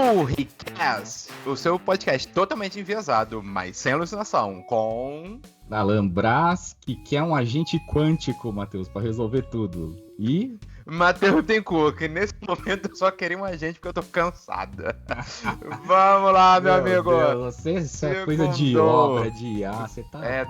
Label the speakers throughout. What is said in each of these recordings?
Speaker 1: Turricast, o seu podcast totalmente enviesado, mas sem alucinação, com...
Speaker 2: Alan Brás, que quer um agente quântico, Matheus, para resolver tudo. E...
Speaker 1: Matheus Tencourt, que nesse momento eu só queria um agente porque eu tô cansada. Vamos lá, meu amigo.
Speaker 2: Deus, isso é coisa de obra, de IA, você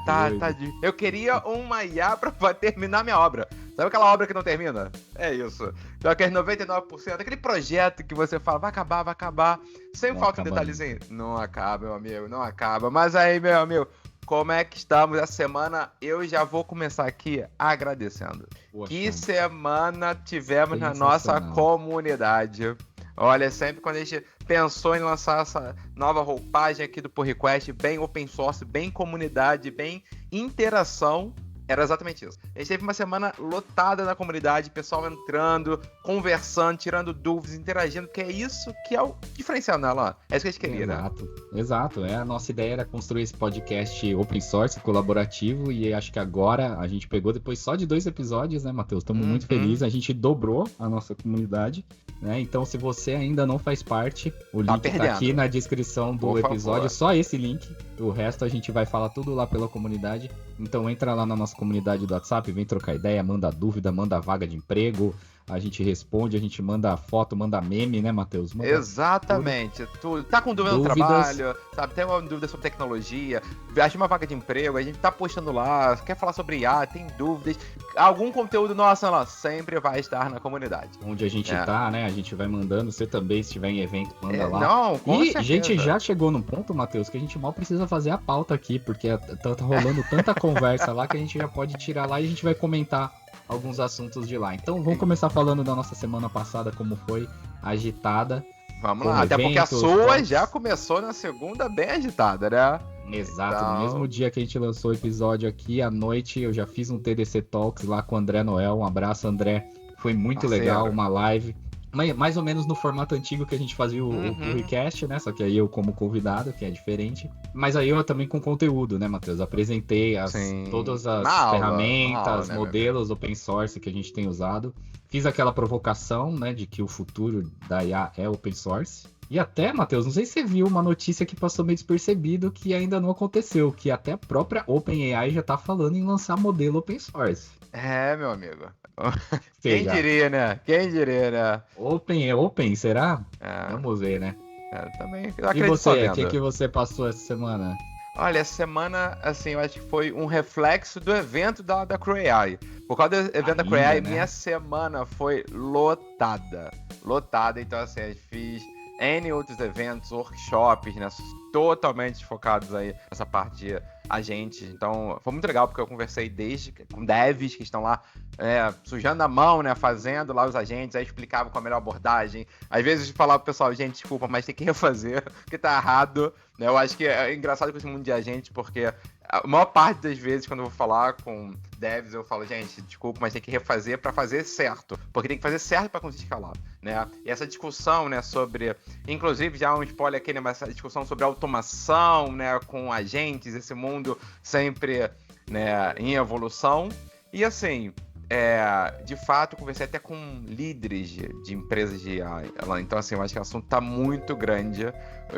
Speaker 2: tá doido.
Speaker 1: Eu queria uma IA pra terminar minha obra. Sabe aquela obra que não termina? É isso. Então aquele 99%, aquele projeto que você fala, vai acabar. Sempre falta um detalhezinho. Não acaba, meu amigo, não acaba. Mas aí, meu amigo, como é que estamos essa semana? Eu já vou começar aqui agradecendo. Poxa, que semana tivemos na nossa comunidade. Olha, sempre quando a gente pensou em lançar essa nova roupagem aqui do Pull Request, bem open source, bem comunidade, bem interação, era exatamente isso. A gente teve uma semana lotada na comunidade, pessoal entrando, conversando, tirando dúvidas, interagindo, porque é isso que é o diferencial, né, Alan? É isso que a gente queria,
Speaker 2: Exato. A nossa ideia era construir esse podcast open source, colaborativo, e acho que agora a gente pegou depois só de 2 episódios, né, Matheus? Estamos muito felizes, a gente dobrou a nossa comunidade, né? Então, se você ainda não faz parte, o link tá aqui na descrição do episódio, só esse link. O resto a gente vai falar tudo lá pela comunidade. Então entra lá na nossa comunidade do WhatsApp, vem trocar ideia, manda dúvida, manda vaga de emprego, a gente responde, a gente manda foto, manda meme, né, Matheus?
Speaker 1: Exatamente, tudo. Tá com dúvida no trabalho, sabe? Tem uma dúvida sobre tecnologia, acha uma vaga de emprego, a gente tá postando lá, quer falar sobre IA, tem dúvidas, algum conteúdo nosso lá sempre vai estar na comunidade.
Speaker 2: Onde a gente tá, né? A gente vai mandando, você também, se tiver em evento, manda lá.
Speaker 1: Não, com certeza.
Speaker 2: A gente já chegou num ponto, Matheus, que a gente mal precisa fazer a pauta aqui, porque tá rolando tanta conversa lá que a gente já pode tirar lá e a gente vai comentar alguns assuntos de lá. Então vamos começar falando da nossa semana passada, como foi agitada.
Speaker 1: Vamos lá, até porque a sua já começou na segunda bem agitada, né?
Speaker 2: Exato, então... no mesmo dia que a gente lançou o episódio aqui, à noite, eu já fiz um TDC Talks lá com o André Noel. Um abraço, André. Foi muito legal, uma live. Mais ou menos no formato antigo que a gente fazia o Pullcast, né? Só que aí eu como convidado, que é diferente. Mas aí eu também com conteúdo, né, Matheus? Apresentei todas as ferramentas, modelos open source que a gente tem usado. Fiz aquela provocação, né, de que o futuro da IA é open source. E até, Matheus, não sei se você viu uma notícia que passou meio despercebido que ainda não aconteceu, que até a própria OpenAI já tá falando em lançar modelo open source.
Speaker 1: É, meu amigo. Quem diria, né?
Speaker 2: Open é open, será? Vamos ver, né?
Speaker 1: Também.
Speaker 2: E você, o que você passou essa semana?
Speaker 1: Olha, essa semana, assim, eu acho que foi um reflexo do evento da CrewAI. Por causa do evento da CrewAI, né? Minha semana foi lotada. Então, assim, eu fiz N outros eventos, workshops, né? Totalmente focados aí nessa parte de agentes. Então, foi muito legal, porque eu conversei com devs que estão lá sujando a mão, né? Fazendo lá os agentes, aí explicava qual a melhor abordagem. Às vezes falava pro pessoal, gente, desculpa, mas tem que refazer, porque tá errado. Né? Eu acho que é engraçado com esse mundo de agentes, porque a maior parte das vezes, quando eu vou falar com devs, eu falo, gente, desculpa, mas tem que refazer para fazer certo. Porque tem que fazer certo para conseguir escalar, né? E essa discussão, né, sobre... Inclusive, já um spoiler aqui, né, mas essa discussão sobre automação, né, com agentes, esse mundo sempre, né, em evolução. E, assim... de fato, eu conversei até com líderes de empresas de AI. Então, assim, eu acho que o assunto tá muito grande.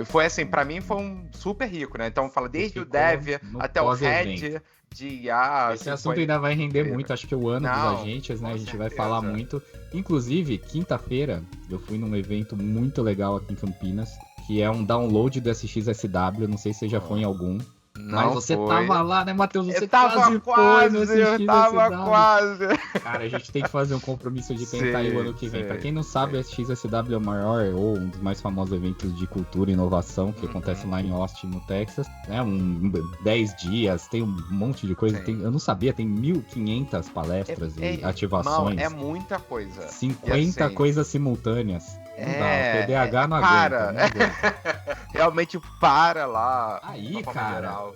Speaker 1: Foi assim, pra mim foi um super rico, né? Então, fala desde o dev até o head de IA.
Speaker 2: Esse assunto ainda vai render muito, acho que o ano dos agentes, né? A gente vai falar muito. Inclusive, quinta-feira, eu fui num evento muito legal aqui em Campinas, que é um download do SXSW, não sei se você já foi em algum. Mas você tava lá, né, Matheus? Você quase foi no SXSW.
Speaker 1: Quase.
Speaker 2: Cara, a gente tem que fazer um compromisso de tentar ir o ano que vem. Pra quem não sabe, o SXSW é o maior ou um dos mais famosos eventos de cultura e inovação que acontece lá em Austin, no Texas. 10 dias, tem um monte de coisa. Eu não sabia, tem 1.500 palestras e ativações.
Speaker 1: Não, é muita coisa.
Speaker 2: 50 assim, coisas simultâneas. Não dá, o TDAH não aguenta.
Speaker 1: Realmente para lá.
Speaker 2: Aí, cara,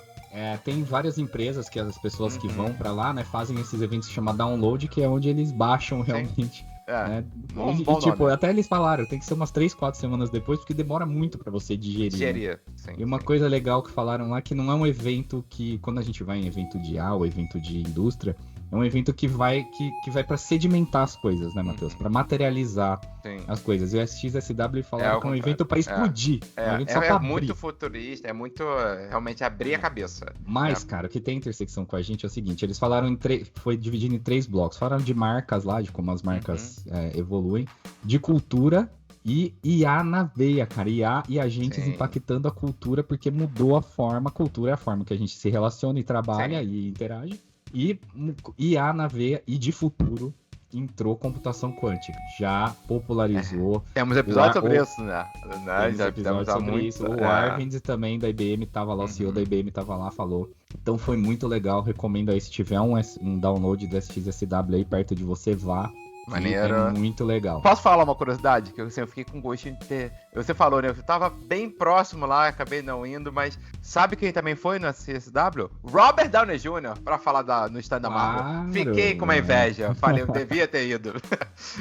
Speaker 2: tem várias empresas que as pessoas que vão pra lá, né, fazem esses eventos que chama download, que é onde eles baixam realmente. Né?
Speaker 1: Bom
Speaker 2: tipo,
Speaker 1: nome.
Speaker 2: até eles falaram, tem que ser umas 3-4 semanas depois, porque demora muito pra você digerir.
Speaker 1: Sim,
Speaker 2: e uma coisa legal que falaram lá, que não é um evento que, quando a gente vai em evento de IA ou evento de indústria, É um evento que vai para sedimentar as coisas, né, Matheus? Para materializar as coisas. E o SXSW falaram que é um evento para explodir. É um evento só pra abrir.
Speaker 1: Muito futurista, é muito realmente abrir a cabeça.
Speaker 2: Mas, cara, o que tem intersecção com a gente é o seguinte, eles falaram foi dividido em 3 blocos. Falaram de marcas lá, de como as marcas evoluem, de cultura e IA na veia, cara. IA e agentes impactando a cultura, porque mudou a forma. A cultura é a forma que a gente se relaciona e trabalha e interage. E IA na veia e de futuro entrou computação quântica. Já popularizou.
Speaker 1: Temos episódio sobre isso, né?
Speaker 2: Temos episódio sobre isso. O Arvind também da IBM tava lá, o CEO da IBM tava lá, falou. Então foi muito legal. Recomendo aí, se tiver um download do SXSW aí perto de você, vá.
Speaker 1: Maneiro.
Speaker 2: É muito legal.
Speaker 1: Posso falar uma curiosidade? Que eu fiquei com gostinho de ter. Você falou, né? Eu tava bem próximo lá, acabei não indo, mas sabe quem também foi no CSW? Robert Downey Jr., pra falar no stand da Marvel. Fiquei com uma inveja. Falei, eu devia ter ido.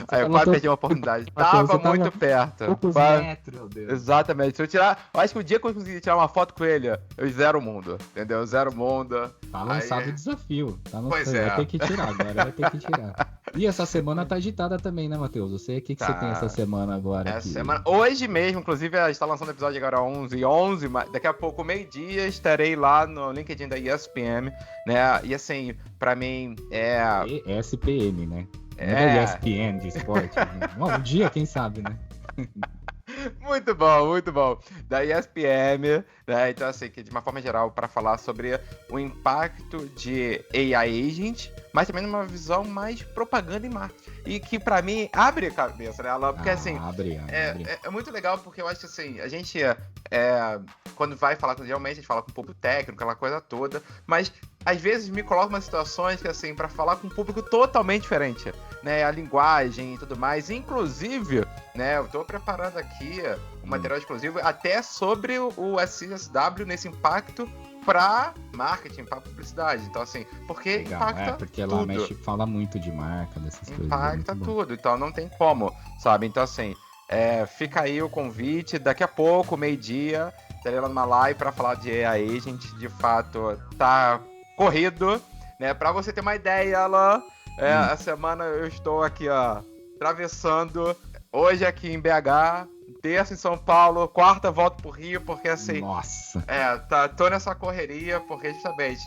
Speaker 1: Aí eu quase perdi uma oportunidade. Tava muito perto.
Speaker 2: Poucos metros, meu Deus.
Speaker 1: Exatamente. Se eu acho que o dia que eu consegui tirar uma foto com ele, eu zero o mundo. Entendeu? Zero o mundo.
Speaker 2: Tá lançado o desafio.
Speaker 1: Pois
Speaker 2: vai ter que tirar agora, vai ter que tirar. E essa semana tá agitada também, né, Matheus? Você, o que você tem essa semana agora?
Speaker 1: Hoje mesmo, inclusive, a gente tá lançando o episódio agora 11h11, mas daqui a pouco, meio-dia, estarei lá no LinkedIn da ESPN, né? E assim, pra mim é...
Speaker 2: ESPN, né? Não é ESPN de esporte. Né? Um dia, quem sabe, né?
Speaker 1: Muito bom, muito bom. Da ESPN, né? Então, assim, que de uma forma geral, para falar sobre o impacto de AI Agent, mas também numa visão mais propaganda e marketing. E que, pra mim, abre a cabeça, né? Porque, assim,
Speaker 2: abre.
Speaker 1: É muito legal, porque eu acho que, assim, a gente, quando vai falar, geralmente a gente fala com o público técnico, aquela coisa toda, mas às vezes me coloca em umas situações que, assim, pra falar com um público totalmente diferente, né? A linguagem e tudo mais. Inclusive, né, eu tô preparando aqui um material exclusivo até sobre o SXSW nesse impacto para marketing, para publicidade. Então, assim, porque
Speaker 2: legal,
Speaker 1: impacta
Speaker 2: porque
Speaker 1: tudo.
Speaker 2: Lá fala muito de marca, dessas coisas.
Speaker 1: Impacta tudo, então não tem como, sabe? Então, assim, fica aí o convite. Daqui a pouco, meio-dia, estarei lá numa live para falar de AI. A gente, de fato, tá corrido, né? Para você ter uma ideia, Alan, a semana eu estou aqui, ó, atravessando. Hoje aqui em BH, terça em São Paulo, quarta volto pro Rio, porque assim...
Speaker 2: Nossa!
Speaker 1: Tô nessa correria, porque justamente,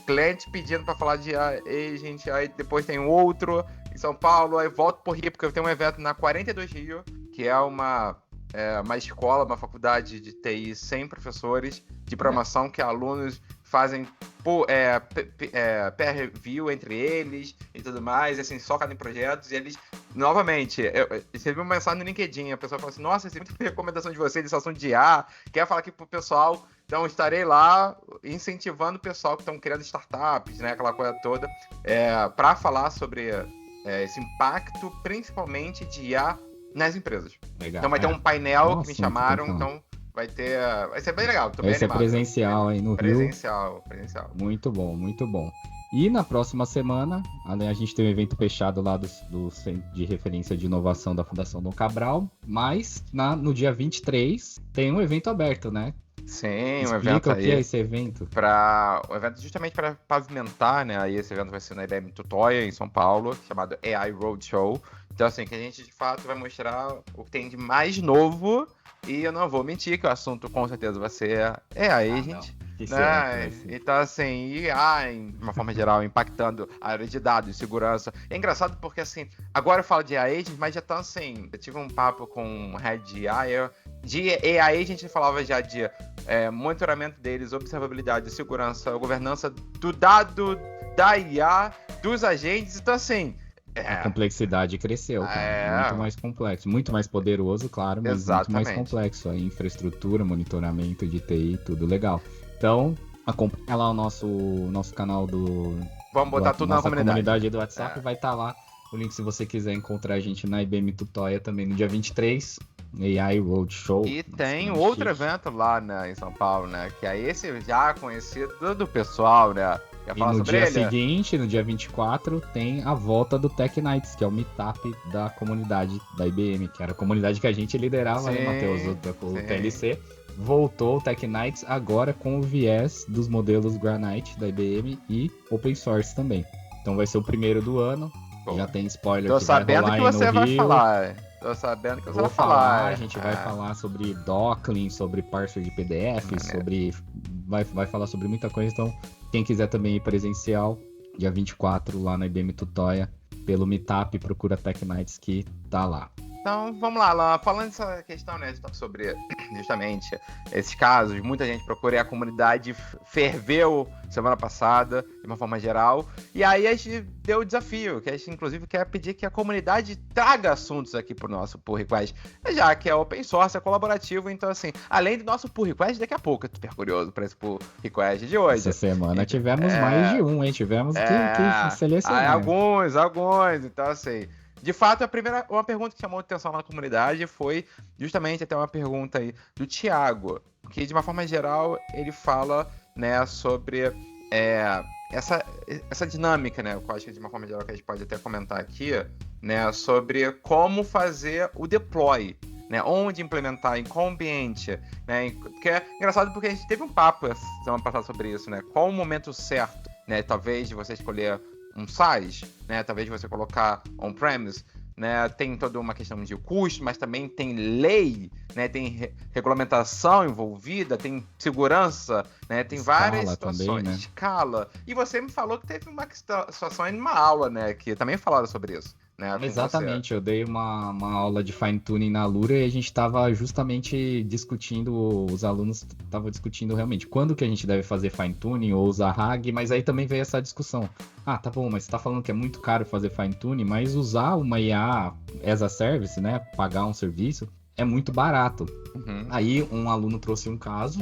Speaker 1: cliente pedindo pra falar de agent, aí depois tem outro em São Paulo, aí volto pro Rio, porque eu tenho um evento na 42 Rio, que é uma escola, uma faculdade de TI sem professores, de programação, que alunos fazem peer review entre eles e tudo mais, assim, só cada em projetos, e eles, novamente, eu recebi uma mensagem no LinkedIn, a pessoa fala assim, nossa, recebi muita recomendação de vocês, de assunto de IA, quer falar aqui pro pessoal, então estarei lá incentivando o pessoal que estão criando startups, né, aquela coisa toda, para falar sobre esse impacto, principalmente de IA nas empresas.
Speaker 2: Legal.
Speaker 1: Então vai ter um painel que me chamaram, então vai ser bem legal.
Speaker 2: Vai ser presencial aí no Rio.
Speaker 1: Presencial.
Speaker 2: Muito bom, muito bom. E na próxima semana, a gente tem um evento fechado lá do Centro de Referência de Inovação da Fundação Dom Cabral, mas no dia 23 tem um evento aberto, né?
Speaker 1: Sim,
Speaker 2: um
Speaker 1: evento aí.
Speaker 2: O que é esse evento?
Speaker 1: O evento justamente para pavimentar, né? Aí esse evento vai ser na IBM Tutóia, em São Paulo, chamado AI Roadshow. Então, assim, que a gente de fato vai mostrar o que tem de mais novo. E eu não vou mentir que o assunto com certeza vai ser AI Agent. Né? Então, assim, IA, de uma forma geral, impactando a área de dados e segurança. É engraçado porque, assim, agora eu falo de AI Agent, mas já tá assim. Eu tive um papo com o head de AI. De AI Agent, a gente falava já de monitoramento deles, observabilidade, segurança, governança do dado, da IA, dos agentes. Então, assim.
Speaker 2: A complexidade cresceu, cara. Muito mais complexo, muito mais poderoso, claro, mas muito mais complexo. A infraestrutura, monitoramento de TI, tudo legal. Então, acompanha lá o nosso canal do...
Speaker 1: Vamos botar tudo na
Speaker 2: comunidade do WhatsApp, vai estar lá o link se você quiser encontrar a gente na IBM Tutóia também no dia 23, AI Roadshow.
Speaker 1: E tem outro evento lá, né, em São Paulo, né, que é esse já conhecido do pessoal, né.
Speaker 2: E no dia seguinte, no dia 24, tem a volta do Tech Nights, que é o meetup da comunidade da IBM, que era a comunidade que a gente liderava, né, Matheus? O TLC. Voltou o Tech Nights agora com o viés dos modelos Granite da IBM e Open Source também. Então vai ser o primeiro do ano.
Speaker 1: Bom,
Speaker 2: já tem spoiler
Speaker 1: tô
Speaker 2: que vai
Speaker 1: sabendo
Speaker 2: rolar
Speaker 1: que
Speaker 2: aí
Speaker 1: você
Speaker 2: no
Speaker 1: vai
Speaker 2: Rio.
Speaker 1: falar. Tô sabendo que você vai falar.
Speaker 2: A gente vai falar sobre Docklin, sobre parser de PDF, sobre... Vai falar sobre muita coisa. Então, quem quiser também ir presencial, dia 24, lá na IBM Tutóia, pelo Meetup, procura Tech Nights que tá lá.
Speaker 1: Então, vamos lá, falando dessa questão, né, sobre justamente esses casos, muita gente procura e a comunidade ferveu semana passada, de uma forma geral, e aí a gente deu o desafio, que a gente inclusive quer pedir que a comunidade traga assuntos aqui pro nosso Pull Request, já que é open source, é colaborativo, então assim, além do nosso Pull Request, daqui a pouco eu tô super curioso pra esse Pull Request de hoje.
Speaker 2: Essa semana tivemos mais de um, hein, tivemos que selecionar.
Speaker 1: Alguns, então assim... De fato, uma pergunta que chamou atenção na comunidade foi justamente até uma pergunta aí do Thiago, que de uma forma geral ele fala, né, sobre essa dinâmica, né, eu acho que de uma forma geral que a gente pode até comentar aqui, né, sobre como fazer o deploy, né, onde implementar, em qual ambiente, né, que é engraçado porque a gente teve um papo semana passada sobre isso, né, qual o momento certo, né, talvez de você escolher um SaaS, né? Talvez você colocar on-premise, né? Tem toda uma questão de custo, mas também tem lei, né? Tem regulamentação envolvida, tem segurança, né? Tem
Speaker 2: escala
Speaker 1: várias situações,
Speaker 2: também, né?
Speaker 1: Escala. E você me falou que teve uma situação em uma aula, né? Que também falaram sobre isso. Né,
Speaker 2: exatamente, eu dei uma aula de fine tuning na Alura e a gente estava justamente discutindo, os alunos estavam discutindo realmente quando que a gente deve fazer fine tuning ou usar RAG, mas aí também veio essa discussão. Ah, tá bom, mas você tá falando que é muito caro fazer fine tuning, mas usar uma IA as a service, né, pagar um serviço, é muito barato.
Speaker 1: Uhum.
Speaker 2: Aí um aluno trouxe um caso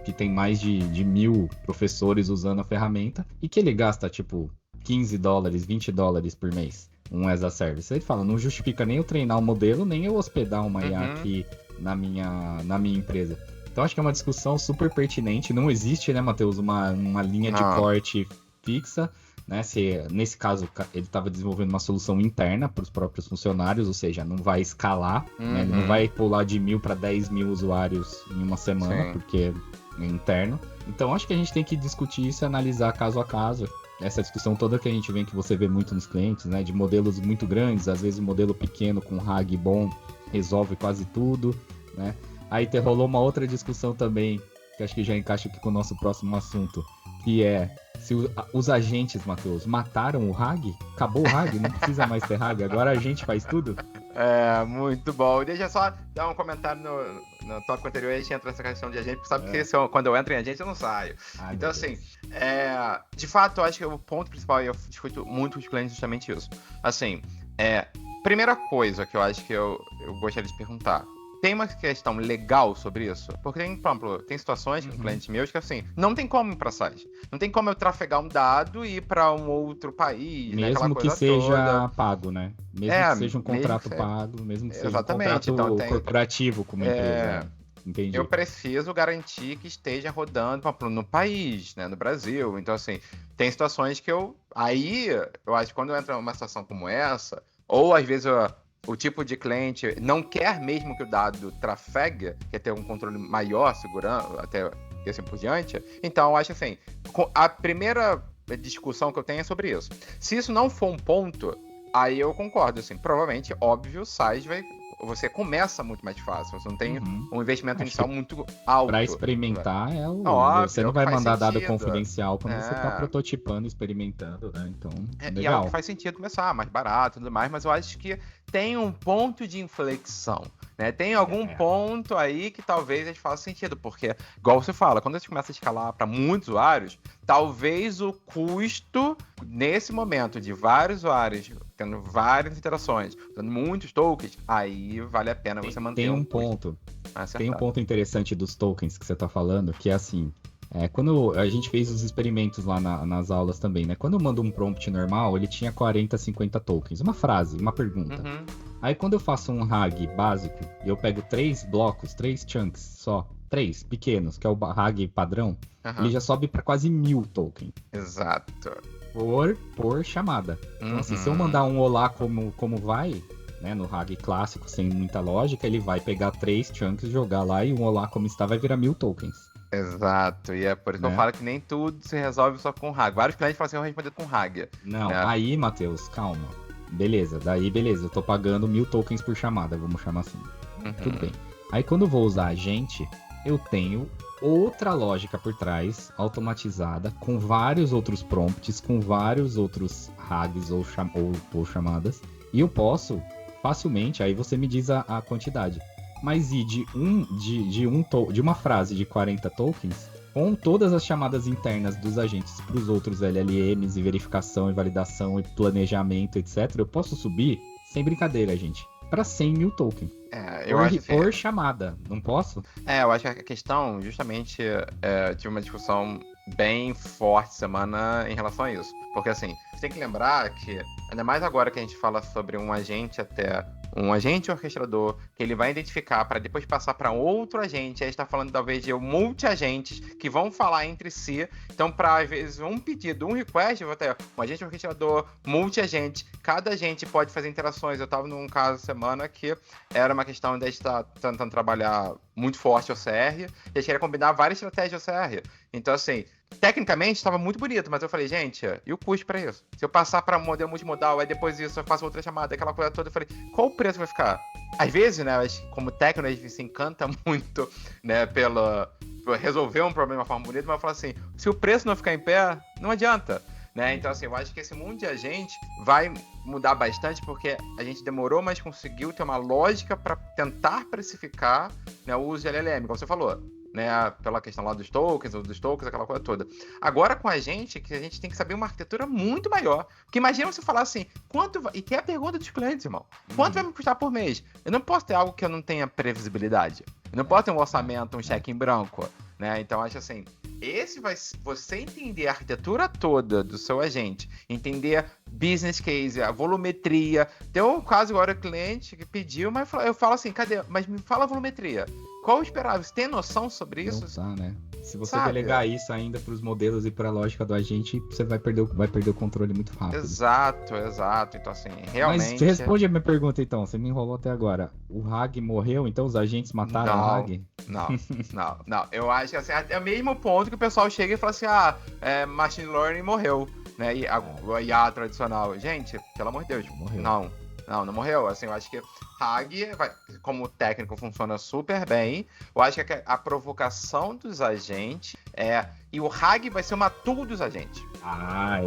Speaker 2: que tem mais de 1.000 professores usando a ferramenta e que ele gasta tipo $15, $20 por mês. Um as a service. Ele fala, não justifica nem eu treinar o modelo, nem eu hospedar uma IA aqui na minha empresa. Então acho que é uma discussão super pertinente. Não existe, né, Matheus, uma linha de corte fixa, né? Se, nesse caso, ele estava desenvolvendo uma solução interna para os próprios funcionários, ou seja, não vai escalar, né? Ele não vai pular de 1.000 para 10.000 usuários em uma semana, porque é interno. Então acho que a gente tem que discutir isso e analisar caso a caso. Essa discussão toda que a gente vê, que você vê muito nos clientes, né, de modelos muito grandes, às vezes um modelo pequeno com RAG bom resolve quase tudo, né? Aí rolou uma outra discussão também, que acho que já encaixa aqui com o nosso próximo assunto, que é se os agentes, Matheus, mataram o RAG? Acabou o RAG? Não precisa mais ter RAG, agora a gente faz tudo?
Speaker 1: É, muito bom. Deixa eu só dar um comentário no tópico anterior, a gente entra nessa questão de agente, porque sabe que quando eu entro em agente eu não saio.
Speaker 2: Ai,
Speaker 1: então, assim, de fato, eu acho que o ponto principal, e eu discuto muito com os clientes justamente isso. Assim, primeira coisa que eu acho que eu gostaria de perguntar. Tem uma questão legal sobre isso? Porque, por exemplo, tem situações com clientes meus que, assim, não tem como ir pra SaaS. Não tem como eu trafegar um dado e ir pra um outro país,
Speaker 2: mesmo,
Speaker 1: né? Aquela
Speaker 2: que
Speaker 1: coisa
Speaker 2: seja
Speaker 1: toda.
Speaker 2: pago, né? Mesmo que seja um contrato pago, mesmo que seja um contrato corporativo com uma empresa. Entendi.
Speaker 1: Eu preciso garantir que esteja rodando no país, né? No Brasil. Então, assim, tem situações que Aí, eu acho que quando eu entro numa situação como essa, ou às vezes o tipo de cliente não quer mesmo que o dado trafegue, quer ter um controle maior, segurando, até e assim por diante. Então, eu acho assim, a primeira discussão que eu tenho é sobre isso. Se isso não for um ponto, aí eu concordo, assim, provavelmente, óbvio, o SaaS você começa muito mais fácil, você não tem um investimento inicial muito alto.
Speaker 2: Para experimentar,
Speaker 1: óbvio,
Speaker 2: você não vai mandar dado confidencial quando você está prototipando, experimentando, né? Então, legal.
Speaker 1: E é o que faz sentido começar, mais barato e tudo mais, mas eu acho que tem um ponto de inflexão, né? Tem algum ponto aí que talvez a gente faça sentido, porque, igual você fala, quando a gente começa a escalar para muitos usuários, talvez o custo, nesse momento, de vários usuários, tendo várias interações, usando muitos tokens, aí vale a pena você manter
Speaker 2: Tem um ponto interessante dos tokens que você está falando, que é assim, quando a gente fez os experimentos lá nas aulas também, né? Quando eu mando um prompt normal, ele tinha 40, 50 tokens. Uma frase, uma pergunta. Aí quando eu faço um RAG básico, e eu pego 3 blocos, 3 chunks só, 3 pequenos, que é o RAG padrão, ele já sobe para quase 1.000 tokens.
Speaker 1: Exato.
Speaker 2: Por chamada. Então, assim, se eu mandar um olá como vai, né, no RAG clássico, sem muita lógica, ele vai pegar 3 chunks, jogar lá, e um olá como está vai virar 1.000 tokens.
Speaker 1: Exato, e é por isso que eu falo que nem tudo se resolve só com RAG. Vários clientes falam assim, eu vou responder com RAG.
Speaker 2: Não, aí, Matheus, calma. Beleza, eu tô pagando 1000 tokens por chamada, vamos chamar assim. Tudo bem. Aí quando eu vou usar agente, eu tenho outra lógica por trás, automatizada, com vários outros prompts, com vários outros RAGs ou chamadas, e eu posso facilmente, aí você me diz a quantidade, mas ir de uma frase de 40 tokens, com todas as chamadas internas dos agentes para os outros LLMs e verificação e validação e planejamento, etc., eu posso subir, sem brincadeira, gente, para 100 mil tokens. Por chamada, não posso?
Speaker 1: Eu acho que a questão, justamente, tive uma discussão bem forte semana em relação a isso. Porque, assim, você tem que lembrar que, ainda mais agora que a gente fala sobre um agente orquestrador, que ele vai identificar para depois passar para outro agente, aí está falando talvez de multi-agentes que vão falar entre si. Então, para às vezes um pedido, um request, eu vou ter um agente orquestrador, multi-agente, cada agente pode fazer interações. Eu estava num caso semana que era uma questão de a gente estar tentando trabalhar muito forte o OCR, e a gente queria combinar várias estratégias de OCR. Então, assim, tecnicamente estava muito bonito, mas eu falei, gente, e o custo para isso? Se eu passar para modelo multimodal, aí depois disso eu faço outra chamada, aquela coisa toda, eu falei, qual o preço vai ficar? Às vezes, né, como técnico, a gente se encanta muito, né, por resolver um problema de uma forma bonita, mas eu falo assim, se o preço não ficar em pé, não adianta. Né? Então, assim, eu acho que esse mundo de agente vai mudar bastante porque a gente demorou, mas conseguiu ter uma lógica para tentar precificar, né, o uso de LLM, como você falou, né, pela questão lá dos tokens, aquela coisa toda. Agora, com a gente, que a gente tem que saber uma arquitetura muito maior. Porque imagina você falar assim, e que é a pergunta dos clientes, irmão. Quanto vai me custar por mês? Eu não posso ter algo que eu não tenha previsibilidade. Eu não posso ter um orçamento, um cheque em branco. Né? Então, acho assim, você entender a arquitetura toda do seu agente, entender business case, a volumetria. Tem um caso agora, o cliente que pediu, mas eu falo assim, cadê? Mas me fala a volumetria. Qual eu esperava? Você tem noção sobre isso?
Speaker 2: Não tá, né? Se você delegar isso ainda para os modelos e para a lógica do agente, você vai perder o controle muito rápido.
Speaker 1: Exato. Então, assim, realmente...
Speaker 2: Mas responde a minha pergunta, então. Você me enrolou até agora. O RAG morreu, então os agentes mataram o RAG?
Speaker 1: Não. Eu acho que assim, é o mesmo ponto que o pessoal chega e fala assim, machine learning morreu, né? E a IA tradicional. Gente, pelo amor de Deus, morreu. Não morreu. Assim, eu acho que RAG, como técnico, funciona super bem. Eu acho que a provocação dos agentes e o RAG vai ser uma tool dos agentes.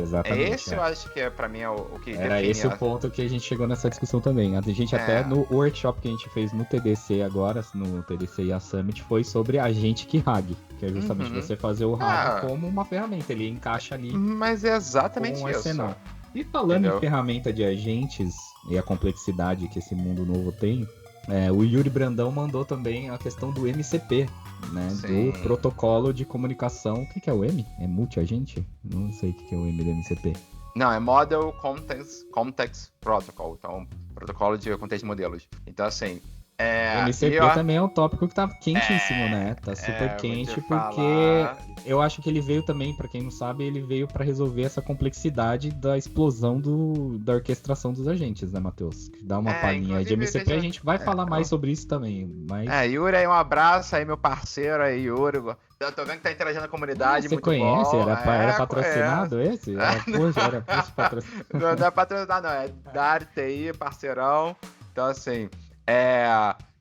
Speaker 2: Exatamente.
Speaker 1: Eu acho que pra mim é o que
Speaker 2: era define esse o ponto que a gente chegou nessa discussão também. A gente até no workshop que a gente fez no TDC agora, no TDC IA Summit, foi sobre agente que RAG, que é justamente você fazer o RAG como uma ferramenta. Ele encaixa ali.
Speaker 1: Mas é exatamente isso.
Speaker 2: Arsenal. E falando em ferramenta de agentes e a complexidade que esse mundo novo tem, o Yuri Brandão mandou também a questão do MCP, né? Sim. Do protocolo de comunicação. O que é o M? É multi-agente? Não sei o que é o M do MCP.
Speaker 1: Não, é Model Context Protocol, então protocolo de contexto de modelos. Então, assim...
Speaker 2: O MCP também é um tópico que tá quentíssimo, né? Tá super quente porque eu acho que ele veio também, pra quem não sabe, ele veio pra resolver essa complexidade da explosão da orquestração dos agentes, né, Matheus? Dá uma palhinha de MCP, a gente vai falar mais sobre isso também. Mas...
Speaker 1: Yuri, aí um abraço aí, meu parceiro aí, Yuri. Eu tô vendo que tá interagindo na comunidade,
Speaker 2: você
Speaker 1: muito
Speaker 2: conhece?
Speaker 1: bom.
Speaker 2: Era patrocinado esse? Era post patrocinado.
Speaker 1: Não é patrocinado, não. É da TI, parceirão. Então, assim...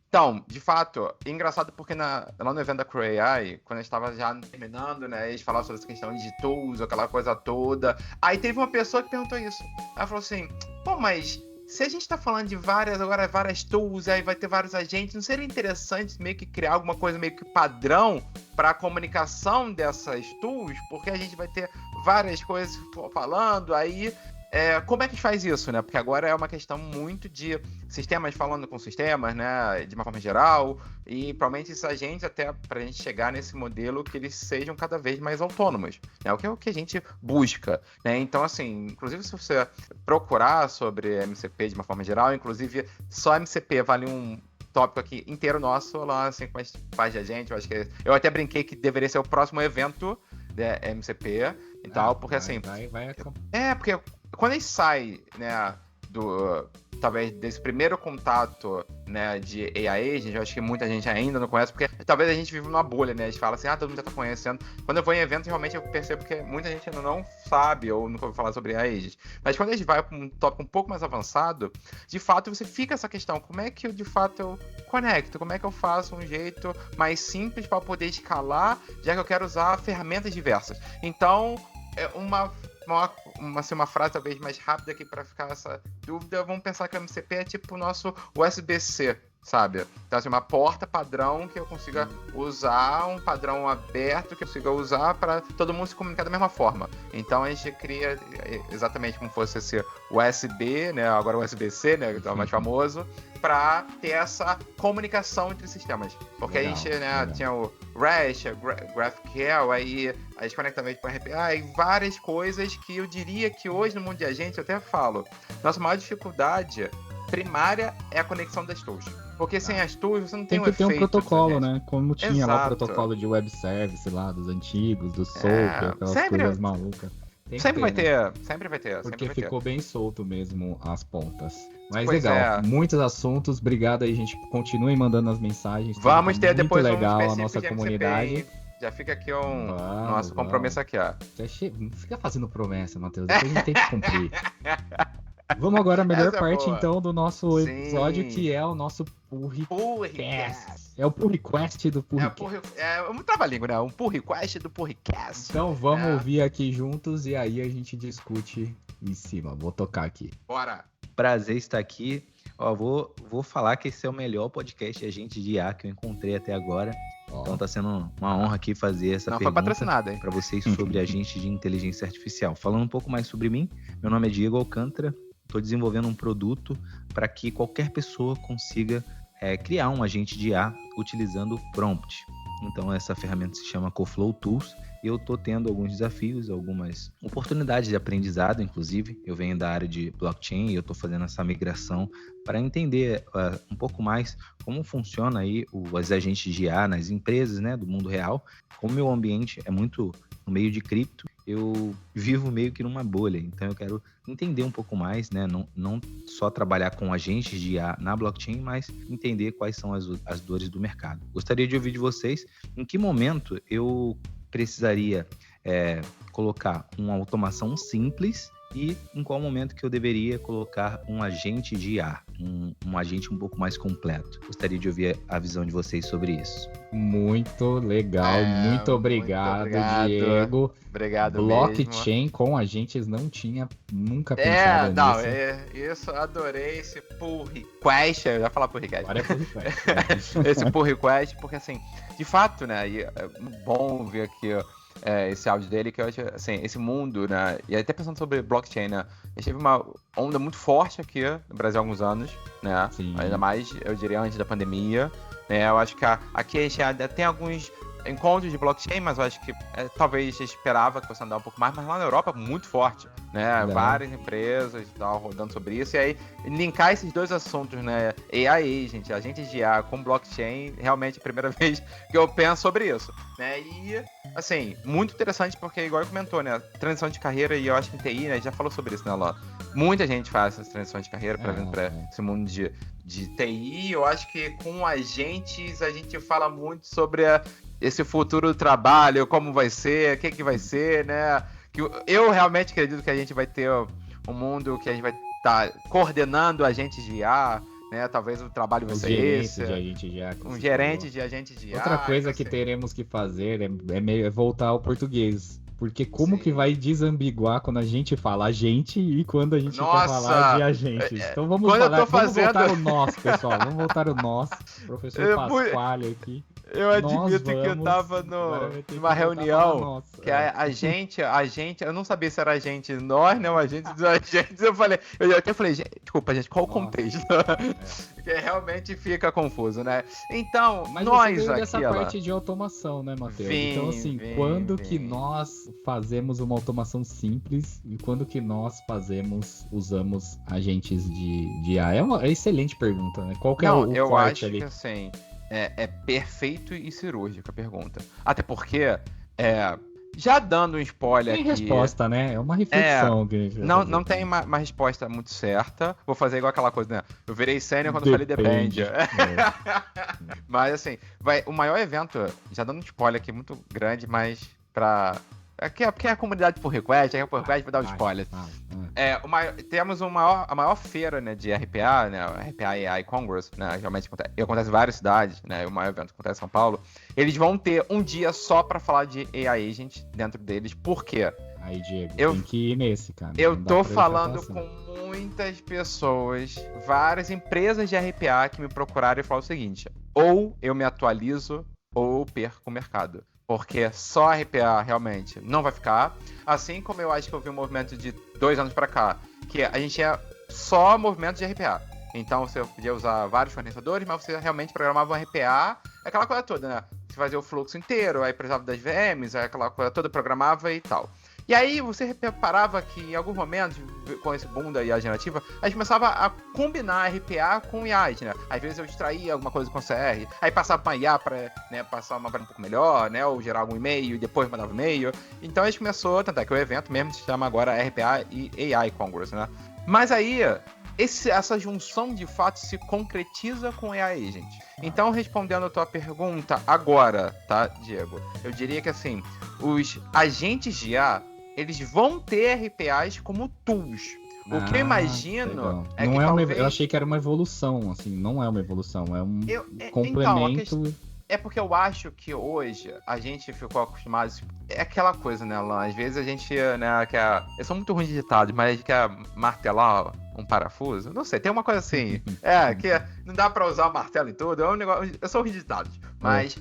Speaker 1: Então, de fato, engraçado porque lá no evento da Crew AI, quando a gente estava já terminando, né, eles falavam sobre essa questão de tools, aquela coisa toda. Aí teve uma pessoa que perguntou isso. Ela falou assim, mas se a gente tá falando de várias tools, aí vai ter vários agentes, não seria interessante meio que criar alguma coisa meio que padrão para a comunicação dessas tools? Porque a gente vai ter várias coisas falando, aí... como é que faz isso, né? Porque agora é uma questão muito de sistemas falando com sistemas, né? De uma forma geral, e provavelmente esses agentes, até para a gente chegar nesse modelo, que eles sejam cada vez mais autônomos, né? O que é o que a gente busca, né? Então, assim, inclusive se você procurar sobre MCP de uma forma geral, inclusive só MCP vale um tópico aqui inteiro nosso lá, assim, como a gente faz de agente. Eu acho que eu até brinquei que deveria ser o próximo evento da MCP e tal, porque assim...
Speaker 2: Vai.
Speaker 1: Porque quando a gente sai, né, talvez desse primeiro contato, né, de AI Agent, eu acho que muita gente ainda não conhece, porque talvez a gente vive numa bolha, né? A gente fala assim, todo mundo já tá conhecendo. Quando eu vou em eventos, realmente eu percebo que muita gente ainda não sabe ou nunca ouviu falar sobre AI Agent. Mas quando a gente vai para um tópico um pouco mais avançado, de fato você fica essa questão, como é que de fato eu conecto? Como é que eu faço um jeito mais simples para poder escalar, já que eu quero usar ferramentas diversas? Então, uma frase talvez mais rápida aqui para ficar essa dúvida, vamos pensar que o MCP é tipo o nosso USB-C, sabe? Então, assim, uma porta padrão que eu consiga usar, um padrão aberto que eu consiga usar para todo mundo se comunicar da mesma forma. Então, a gente cria exatamente como fosse esse USB, né? Agora o USB-C, né? Que é o mais famoso, para ter essa comunicação entre sistemas. Porque legal, a gente, né, tinha o REST, GraphQL, aí a gente conecta também com o RPA e várias coisas que eu diria que hoje no mundo de agente, eu até falo, nossa maior dificuldade primária é a conexão das tools. Porque sem as tools você não tem um efeito.
Speaker 2: Tem que ter um protocolo, né? Como tinha
Speaker 1: exato.
Speaker 2: lá o protocolo de web service lá, dos antigos, do SOAP, aquelas coisas malucas.
Speaker 1: Sempre vai ter.
Speaker 2: Porque ficou bem solto mesmo as pontas. Mas
Speaker 1: pois
Speaker 2: legal, muitos assuntos. Obrigado aí, gente. Continuem mandando as mensagens.
Speaker 1: Vamos ter
Speaker 2: muito
Speaker 1: depois
Speaker 2: legal
Speaker 1: a
Speaker 2: nossa comunidade.
Speaker 1: Já fica aqui nosso compromisso aqui, ó.
Speaker 2: Não fica fazendo promessa, Matheus. Depois a gente tem que cumprir. Vamos agora à melhor parte, então, do nosso episódio, que é o nosso Pull Request. É o Pull Request do Pull Request.
Speaker 1: É um trava-língua, né? Um Pull Request do Pull Request.
Speaker 2: Então vamos ouvir aqui juntos e aí a gente discute em cima. Vou tocar aqui.
Speaker 1: Bora!
Speaker 3: Prazer estar aqui. Ó, vou falar que esse é o melhor podcast agente de IA que eu encontrei até agora. Então tá sendo uma honra aqui fazer essa pergunta para vocês sobre agente de inteligência artificial. Falando um pouco mais sobre mim, meu nome é Diego Alcântara. Estou desenvolvendo um produto para que qualquer pessoa consiga criar um agente de IA utilizando prompt. Então essa ferramenta se chama CoFlow Tools e eu estou tendo alguns desafios, algumas oportunidades de aprendizado, inclusive. Eu venho da área de blockchain e eu estou fazendo essa migração para entender um pouco mais como funciona aí os agentes de IA nas empresas, né, do mundo real. Como o meu ambiente é muito no meio de cripto, eu vivo meio que numa bolha, então eu quero entender um pouco mais, né? Não só trabalhar com agentes de IA na blockchain, mas entender quais são as dores do mercado. Gostaria de ouvir de vocês em que momento eu precisaria colocar uma automação simples e em qual momento que eu deveria colocar um agente de IA, um agente um pouco mais completo. Gostaria de ouvir a visão de vocês sobre isso.
Speaker 2: Muito legal, muito obrigado, Diego.
Speaker 1: Obrigado
Speaker 2: Blockchain
Speaker 1: mesmo.
Speaker 2: Com agentes não tinha nunca pensado nisso.
Speaker 1: Isso, adorei esse pull request, eu já falar pull request.
Speaker 2: Agora é pull request.
Speaker 1: Esse pull request, porque assim, de fato, né, e é bom ver aqui esse áudio dele, que eu acho, assim, esse mundo, né, e até pensando sobre blockchain, né, a gente teve uma onda muito forte aqui no Brasil há alguns anos, né,
Speaker 2: sim.
Speaker 1: Ainda mais, eu diria, antes da pandemia, né, eu acho que aqui a gente ainda tem alguns encontros de blockchain, mas eu acho que talvez a gente esperava que fosse andar um pouco mais, mas lá na Europa muito forte, né? Várias empresas e tal rodando sobre isso, e aí linkar esses dois assuntos, né? AI, agentes de IA com blockchain, realmente é a primeira vez que eu penso sobre isso, né? E, assim, muito interessante porque, igual ele comentou, né? Transição de carreira, e eu acho que em TI, né? Já falou sobre isso, né, Ló? Muita gente faz essas transições de carreira para vir para esse mundo de TI. Eu acho que com agentes a gente fala muito sobre esse futuro do trabalho, como vai ser, o que vai ser, né? Eu realmente acredito que a gente vai ter um mundo que a gente vai estar coordenando agentes de IA, né? Talvez o trabalho vai ser esse. Um gerente de agente de IA.
Speaker 2: Outra coisa que teremos que fazer é voltar ao português. Porque como que vai desambiguar quando a gente fala agente e quando a gente quer falar de agentes? Então vamos voltar o nós, pessoal. Vamos voltar o nós. Professor Pasquale aqui.
Speaker 1: Eu admito que eu tava numa reunião que a gente, eu não sabia se era agente nós, né? O agente dos agentes. Eu até falei, desculpa, gente, qual o contexto? Porque realmente fica confuso, né? Então,
Speaker 2: mas
Speaker 1: nós
Speaker 2: você
Speaker 1: aqui.
Speaker 2: Dessa parte de automação, né, Matheus? Então, assim, quando que nós fazemos uma automação simples e quando que nós usamos agentes de IA? É uma excelente pergunta, né? Qual que é o corte ali?
Speaker 1: Eu acho que assim. É perfeito e cirúrgico a pergunta. Até porque Já dando um spoiler aqui...
Speaker 2: Tem resposta, né? É uma reflexão.
Speaker 1: Não tem uma resposta muito certa. Vou fazer igual aquela coisa, né? Eu virei sênior quando falei depende. Mas assim, o maior evento, já dando um spoiler aqui muito grande, mas pra... Porque é a comunidade por request, aí por request vai dar um spoiler. Temos a maior feira, né, de RPA, né, o RPA AI Congress, né, realmente acontece em várias cidades, né, o maior evento acontece em São Paulo. Eles vão ter um dia só pra falar de AI Agent dentro deles, por quê?
Speaker 2: Aí, Diego, tem que ir nesse, cara.
Speaker 1: Eu tô falando com muitas pessoas, várias empresas de RPA que me procuraram e falaram o seguinte, ou eu me atualizo, ou eu perco o mercado. Porque só RPA realmente não vai ficar. Assim como eu acho que eu vi um movimento de 2 anos pra cá, que a gente tinha só movimento de RPA. Então você podia usar vários fornecedores, mas você realmente programava um RPA, aquela coisa toda, né? Você fazia o fluxo inteiro, aí precisava das VMs, aí aquela coisa toda programava e tal. E aí você reparava que em alguns momentos, com esse boom da IA generativa, a gente começava a combinar RPA com IA, né? Às vezes eu extraía alguma coisa com CR, aí passava para IA para, né, passar uma variante um pouco melhor, né? Ou gerar algum e-mail e depois mandava e-mail. Então a gente começou, tanto é que o evento mesmo se chama agora RPA e AI Congress, né? Mas aí, essa junção de fato se concretiza com AI Agent. Então, respondendo a tua pergunta agora, tá, Diego? Eu diria que assim, os agentes de IA, eles vão ter RPAs como tools. O que eu imagino é
Speaker 2: não
Speaker 1: que talvez...
Speaker 2: Eu achei que era uma evolução, assim, não é uma evolução, é um complemento...
Speaker 1: Então, é porque eu acho que hoje a gente ficou acostumado... É aquela coisa, né, Alan? Às vezes a gente, né, quer... Eu sou muito ruim de ditado, mas a gente quer martelar um parafuso. Não sei, tem uma coisa assim... que não dá pra usar o martelo em tudo. É um negócio... Eu sou ruim de ditados. Mas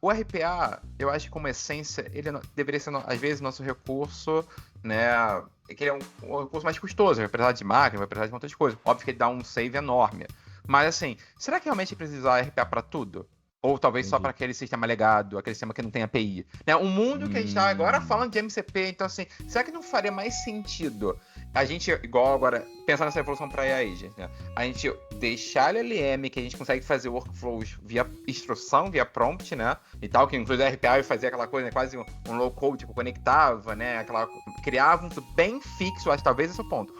Speaker 1: o RPA, eu acho que como essência, ele deveria ser, às vezes, nosso recurso, né... Que ele é um recurso mais custoso. Vai precisar de máquina, vai precisar de muitas coisas. Óbvio que ele dá um save enorme. Mas assim, será que realmente precisa usar RPA pra tudo? Ou talvez só para aquele sistema legado, aquele sistema que não tem API. Né? Um mundo que a gente está agora falando de MCP, então assim, será que não faria mais sentido a gente, igual agora, pensar nessa evolução para AI Agent, né? A gente deixar LLM, que a gente consegue fazer workflows via instrução, via prompt, né? E tal, que inclusive a RPA fazia aquela coisa, né? Quase um low code, tipo, conectava, né? Criava um bem fixo, acho que talvez esse é o ponto.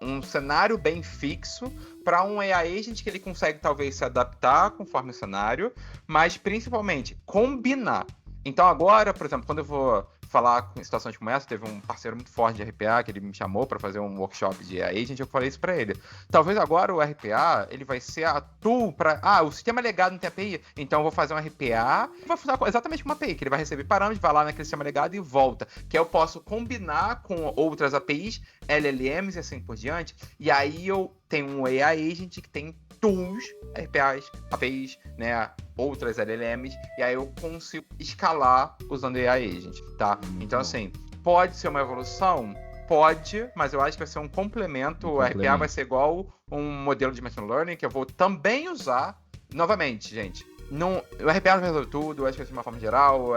Speaker 1: Um cenário bem fixo para um AI Agent que ele consegue talvez se adaptar conforme o cenário, mas principalmente combinar. Então agora, por exemplo, quando eu vou falar em situações como essa, teve um parceiro muito forte de RPA que ele me chamou para fazer um workshop de AI Agent, eu falei isso para ele. Talvez agora o RPA, ele vai ser a tool para... o sistema legado não tem API, então eu vou fazer um RPA, vai funcionar exatamente como uma API, que ele vai receber parâmetros, vai lá naquele sistema legado e volta. Que eu posso combinar com outras APIs, LLMs e assim por diante, e aí eu tenho um AI Agent que tem tools, RPAs, APIs, né, outras LLMs, e aí eu consigo escalar usando AI Agent, tá? Então, assim, pode ser uma evolução? Pode, mas eu acho que vai ser um complemento. O RPA vai ser igual um modelo de machine learning que eu vou também usar. Novamente, gente, o RPA não resolve tudo, eu acho que de uma forma geral,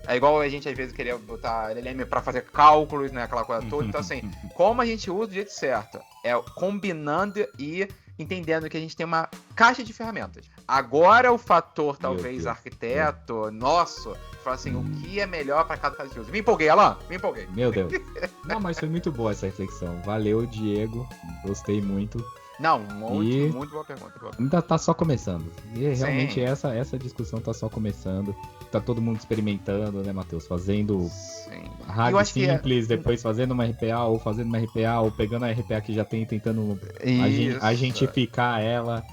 Speaker 1: é igual a gente às vezes queria botar LLM para fazer cálculos, né, aquela coisa toda. Então, assim, como a gente usa do jeito certo? É combinando e entendendo que a gente tem uma caixa de ferramentas. Agora o fator, talvez, arquiteto, nosso, fala assim, o que é melhor para cada caso de uso. Me empolguei, Alan, me empolguei.
Speaker 2: Meu Deus. Não, mas foi muito boa essa reflexão. Valeu, Diego. Gostei muito.
Speaker 1: Não, muito boa pergunta.
Speaker 2: Ainda tá só começando. E realmente essa discussão tá só começando. Tá todo mundo experimentando, né, Matheus? Fazendo RAG simples, depois fazendo uma RPA, ou fazendo uma RPA, ou pegando a RPA que já tem, tentando agentificar ela.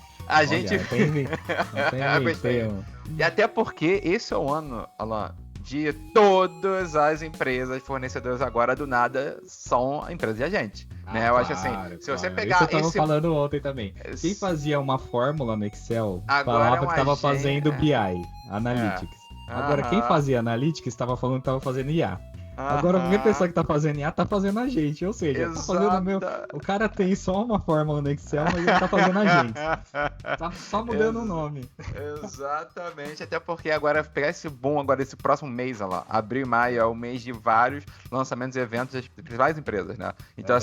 Speaker 1: E até porque esse é o ano, Alan, de todas as empresas fornecedoras agora do nada são empresas de agente. Né? Eu acho assim, se você pegar
Speaker 2: isso eu tava falando ontem também. Quem fazia uma fórmula no Excel falava que estava fazendo BI, Analytics. Agora, quem fazia Analytics estava falando que estava fazendo IA. Agora, qualquer pessoa que tá fazendo IA tá fazendo agente. Ou seja, tá fazendo o cara tem só uma fórmula no Excel, mas ele tá fazendo agente. Tá só mudando o nome.
Speaker 1: Exatamente. Até porque agora, pegar esse boom agora, esse próximo mês, olha lá, abril e maio é o mês de vários lançamentos e eventos das principais empresas, né? Então,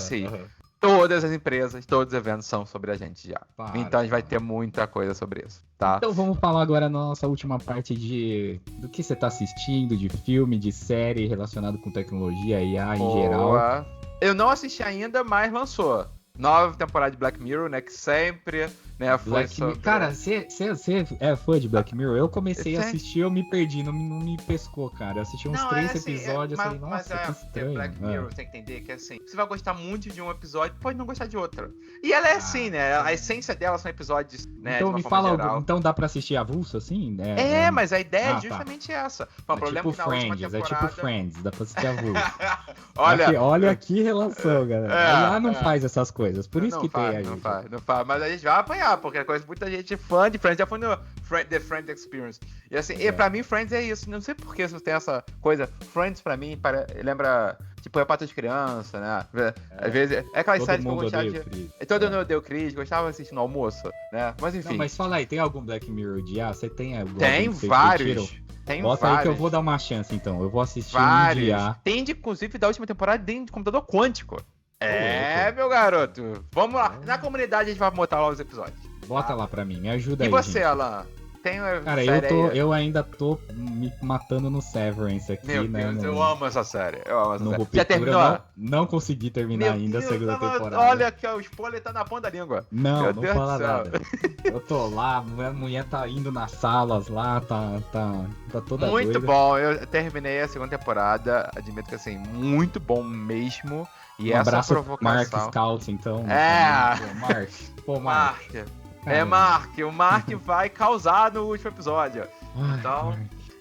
Speaker 1: Todas as empresas, todos os eventos são sobre a gente já. Então a gente vai ter muita coisa sobre isso, tá?
Speaker 2: Então vamos falar agora na nossa última parte do que você tá assistindo, de filme, de série relacionado com tecnologia, IA em geral.
Speaker 1: Eu não assisti ainda, mas lançou. Nova temporada de Black Mirror, né? Que sempre, né, foi sobre...
Speaker 2: Cara, você é fã de Black Mirror? Eu comecei a assistir, eu me perdi, não me pescou, cara. Eu assisti uns 3 episódios, assim, nossa, que estranho.
Speaker 1: Black Mirror, você tem que entender que, assim, você vai gostar muito de um episódio, pode não gostar de outro. E ela é assim, né? A essência dela são episódios, né,
Speaker 2: então me fala algo, então dá pra assistir avulso, assim?
Speaker 1: Mas a ideia é justamente essa. O problema
Speaker 2: tipo Friends, é tipo Friends, dá pra assistir avulso.
Speaker 1: Olha
Speaker 2: que relação, galera. Lá não faz essas coisas. Por isso que tem aí.
Speaker 1: Não faz. Mas a gente vai apanhar, porque muita gente é fã de Friends, já foi no The Friends Experience. E assim, pra mim, Friends é isso. Não sei por que você tem essa coisa. Friends, pra mim, lembra, tipo, Pato de Criança, né? Às vezes, é aquela série que eu gostava de... Todo mundo odeia o Chris, gostava de assistir no almoço, né? Mas enfim.
Speaker 2: Não, mas fala aí, tem algum Black Mirror de você tem algum?
Speaker 1: Tem vários.
Speaker 2: Bota aí que eu vou dar uma chance, então. Eu vou assistir um dia.
Speaker 1: Tem, inclusive, da última temporada, tem de computador quântico. Meu garoto. Vamos lá. Na comunidade a gente vai botar lá os episódios.
Speaker 2: Bota lá pra mim, me ajuda aí.
Speaker 1: E você,
Speaker 2: gente.
Speaker 1: Alan? Tem
Speaker 2: Cara, eu ainda tô me matando no Severance aqui,
Speaker 1: Meu
Speaker 2: né?
Speaker 1: Deus, eu amo essa série.
Speaker 2: Já terminou? Não consegui terminar ainda a segunda temporada.
Speaker 1: Olha que o spoiler tá na ponta da língua.
Speaker 2: Não fala nada. Eu tô lá, a mulher tá indo nas salas lá, tá toda
Speaker 1: muito
Speaker 2: doida.
Speaker 1: Bom, eu terminei a segunda temporada, admito que assim, muito bom mesmo. E
Speaker 2: um
Speaker 1: essa
Speaker 2: abraço
Speaker 1: provocação...
Speaker 2: Mark Scout, então.
Speaker 1: Mark.
Speaker 2: Mark.
Speaker 1: Mark. O Mark vai causar no último episódio. Então,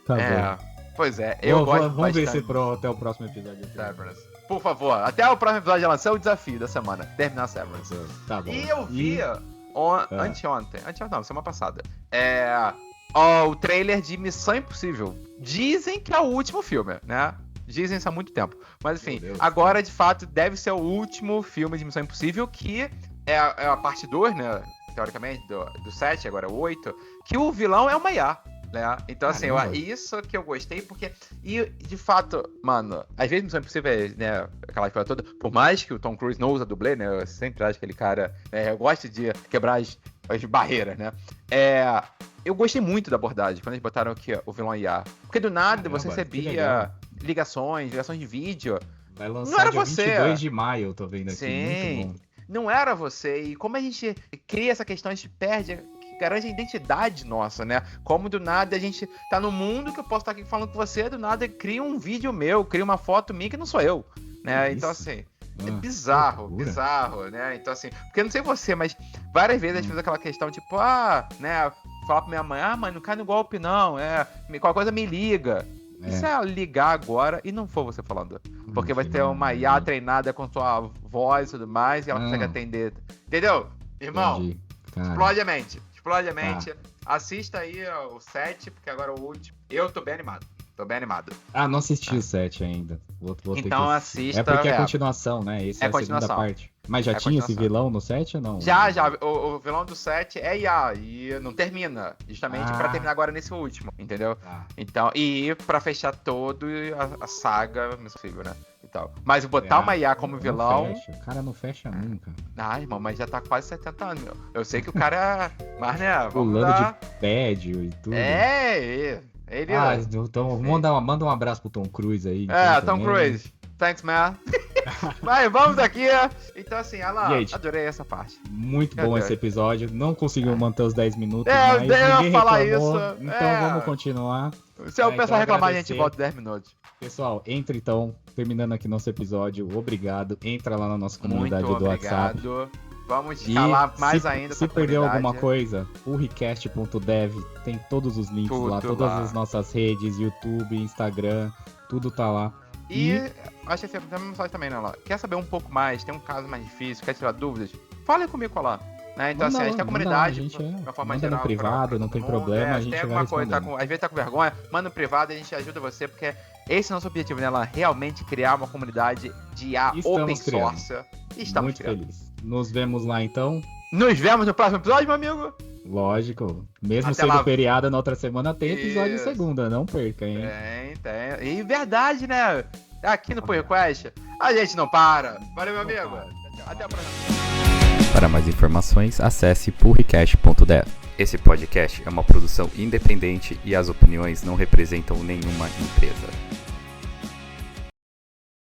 Speaker 2: tá bom.
Speaker 1: Pois é, eu gosto
Speaker 2: Vamos ver se até o próximo episódio.
Speaker 1: Severance. Por favor, até o próximo episódio de lançar o desafio da semana. Terminar Severance.
Speaker 2: Tá bom.
Speaker 1: E eu vi anteontem, não, semana passada. O trailer de Missão Impossível. Dizem que é o último filme, né? Dizem isso há muito tempo. Mas enfim, agora de fato deve ser o último filme de Missão Impossível, que é a parte 2, né? Teoricamente, do 7, agora o 8, que o vilão é uma IA. Né? Então, assim, isso que eu gostei, porque. E, de fato, mano, às vezes Missão Impossível, né? Aquela história toda, por mais que o Tom Cruise não usa dublê, né? Eu sempre acho aquele cara. Eu gosto de quebrar as barreiras, né? Eu gostei muito da abordagem quando eles botaram aqui o vilão IA. Porque do nada você recebia ligações de vídeo.
Speaker 2: Vai lançar
Speaker 1: não era
Speaker 2: dia
Speaker 1: você.
Speaker 2: 22 de maio, eu tô vendo aqui.
Speaker 1: Sim.
Speaker 2: Muito bom.
Speaker 1: Não era você. E como a gente cria essa questão, a gente perde, garante a identidade nossa, né? Como do nada a gente tá no mundo que eu posso estar aqui falando com você, do nada cria um vídeo meu, cria uma foto minha que não sou eu, né? Então assim, é bizarro, né? Então assim, porque eu não sei você, mas várias vezes a gente fez aquela questão, tipo, né? Falar pra minha mãe, mãe, não cai no golpe não, qualquer coisa me liga. Isso é ligar agora e não for você falando. Porque vai ter uma IA treinada com sua voz e tudo mais, e ela consegue atender. Entendeu? Irmão, explode a mente. Assista aí o 7, porque agora é o último. Eu tô bem animado.
Speaker 2: Não assisti o 7 ainda. Vou
Speaker 1: então assista.
Speaker 2: É porque é continuação, né? Esse é a segunda parte. Mas já tinha esse vilão no 7 ou não?
Speaker 1: Já. O vilão do 7 é IA e não termina. Justamente pra terminar agora nesse último, entendeu? Então, e pra fechar todo a saga possível, né? E tal. Mas botar uma IA como vilão...
Speaker 2: O cara não fecha nunca.
Speaker 1: Irmão, mas já tá quase 70 anos, meu. Eu sei que o cara... Mas, né,
Speaker 2: pulando de pédio e tudo.
Speaker 1: Ele...
Speaker 2: então manda um abraço pro Tom Cruise aí.
Speaker 1: Tom Cruise. Thanks, man. Mas vamos aqui. Então, assim, Alan, adorei essa parte.
Speaker 2: Muito bom esse episódio. Não conseguiu manter os 10 minutos,
Speaker 1: mas
Speaker 2: ninguém
Speaker 1: falar
Speaker 2: reclamou.
Speaker 1: Isso.
Speaker 2: Então vamos continuar.
Speaker 1: Se o pessoal reclamar, a gente volta 10 minutos.
Speaker 2: Pessoal, entra então, terminando aqui nosso episódio. Obrigado. Entra lá na nossa comunidade do WhatsApp.
Speaker 1: Vamos escalar mais ainda.
Speaker 2: Se perdeu alguma coisa, urricast.dev tem todos os links lá, todas as nossas redes, YouTube, Instagram, tudo tá lá.
Speaker 1: E acho que tem uma mensagem também, né, lá. Quer saber um pouco mais, tem um caso mais difícil, quer tirar dúvidas? Fale comigo lá. Né? Então, assim, a gente tem a comunidade, de uma forma geral.
Speaker 2: Manda no privado, não tem problema, a gente vai
Speaker 1: alguma coisa, às vezes tá com vergonha, manda no privado, a gente ajuda você, porque esse é o nosso objetivo, né, lá, realmente criar uma comunidade de IA open source.
Speaker 2: Estamos muito felizes. Nos vemos lá, então.
Speaker 1: Nos vemos no próximo episódio, meu amigo.
Speaker 2: Lógico. Mesmo até sendo feriado na outra semana, tem episódio segunda, não perca, hein?
Speaker 1: Tem. E verdade, né? Aqui no Pull Request, a gente não para. Valeu, meu amigo. Até a próxima.
Speaker 4: Para mais informações, acesse purricast.dev. Esse podcast é uma produção independente e as opiniões não representam nenhuma empresa.